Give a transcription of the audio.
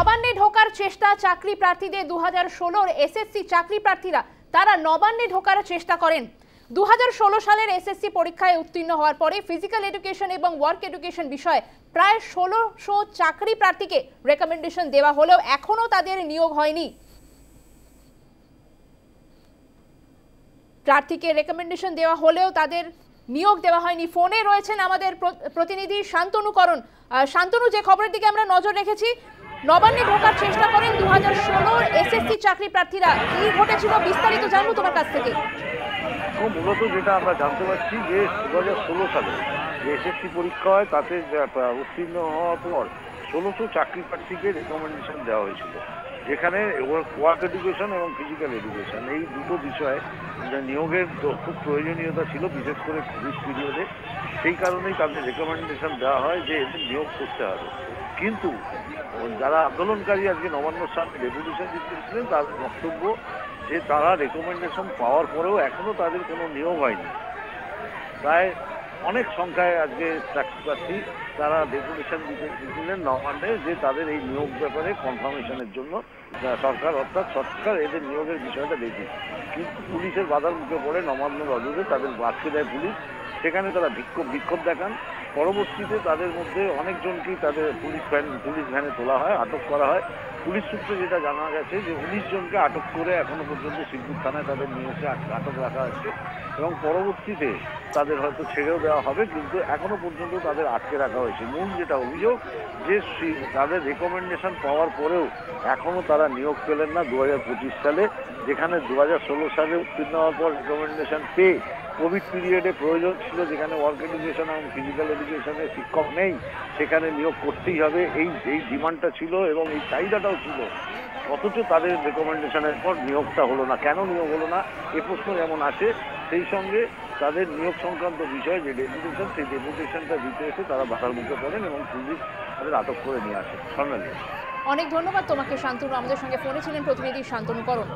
নবান্নে ঢোকার চেষ্টা চাকরি প্রার্থীদের 2016 এসএসসি চাকরি প্রার্থীরা তারা নবান্নে ঢোকার চেষ্টা করেন। 2016 সালের এসএসসি পরীক্ষায় উত্তীর্ণ হওয়ার পরে ফিজিক্যাল এডুকেশন এবং ওয়ার্ক এডুকেশন বিষয়ে প্রায় 1600 চাকরি প্রার্থীকে রেকমেন্ডেশন দেওয়া হলেও এখনো তাদের নিয়োগ হয়নি। প্রার্থীকে রেকমেন্ডেশন দেওয়া হলেও তাদের নিয়োগ দেওয়া হয়নি। ফোনে রয়েছেন আমাদের প্রতিনিধি শান্তনু করণ। শান্তনু, যে খবরের দিকে আমরা নজর রেখেছি, নবান্নে ঢোকার চেষ্টা করেন 2016 এসএসসি চাকরি প্রার্থীরা, কি ঘটেছিল বিস্তারিত জানবো তোমার কাছ থেকে। মূলত যেটা আমরা জানতে পারছি যে 2016 সালে যে এসএসসি পরীক্ষা হয় তাতে উত্তীর্ণ হওয়ার পর 1600 চাকরি প্রার্থীকে রেকমেন্ডেশন দেওয়া হয়েছিল, যেখানে ওয়ার্ক এডুকেশন এবং ফিজিক্যাল এডুকেশন এই দুটো বিষয়ে নিয়োগের খুব প্রয়োজনীয়তা ছিল, বিশেষ করে কোভিড পিরিয়ডে। সেই কারণেই তাদের রেকমেন্ডেশন দেওয়া হয় যে এদের নিয়োগ করতে হবে। কিন্তু যারা আন্দোলনকারী আজকে নবান্নর সামনে ডেপুটেশন দিচ্ছিলেন, তাদের বক্তব্য যে তারা রেকমেন্ডেশন পাওয়ার পরেও এখনো তাদের কোনো নিয়োগ হয়নি। প্রায় অনেক সংখ্যায় আজকে চাকরি প্রার্থী তারা ডেপুটেশন দিতেছিলেন নবান্নে যে তাদের এই নিয়োগ ব্যাপারে কনফার্মেশনের জন্য সরকার এদের নিয়োগের বিষয়টা দেখি। কিন্তু পুলিশের বাধার মুখে পড়ে নবান্ন রজতে তাদের আটকে দেয় পুলিশ। সেখানে তারা বিক্ষোভ দেখান। পরবর্তীতে তাদের মধ্যে অনেকজনকেই তাদের পুলিশ ভ্যানে তোলা হয়, আটক করা হয়। পুলিশ সূত্রে যেটা জানা গেছে যে 19 জনকে আটক করে এখনো পর্যন্ত শিবপুর থানায় তাদের নিয়ে এসে আটক রাখা হচ্ছে এবং পরবর্তীতে তাদের হয়তো ছেড়েও দেওয়া হবে, কিন্তু এখনো পর্যন্ত তাদের আটকে রাখা হয়েছে। মূল যেটা অভিযোগ যে তাদের রেকমেন্ডেশন পাওয়ার পরেও এখনো তারা নিয়োগ পেলেন না 2025 সালে, যেখানে 2016 সালে উত্তীর্ণ হওয়ার পর রেকমেন্ডেশন পেয়ে কোভিড পিরিয়ডে প্রয়োজন ছিল, যেখানে ওয়ার্ক এডুকেশন এবং ফিজিক্যাল এডুকেশনের শিক্ষক নেই, সেখানে নিয়োগ করতেই হবে, এই ডিমান্ডটা ছিল এবং এই চাহিদাটাও ছিল। অথচ তাদের রেকমেন্ডেশনের পর নিয়োগটা হলো না। কেন নিয়োগ হলো না এ প্রশ্ন যেমন আছে, সেই সঙ্গে তাদের নিয়োগ সংক্রান্ত বিষয়ে যে ডেপুটেশন, সেই ডেপুটেশনটা দিতে এসে তারা বাধার মুখে পড়েন এবং পুলিশ তাদের আটক করে নিয়ে আসে। স্বর্ণালী, অনেক ধন্যবাদ তোমাকে শান্তনু। আমাদের সঙ্গে ফোনে ছিলেন প্রতিনিধি শান্তনু করণ।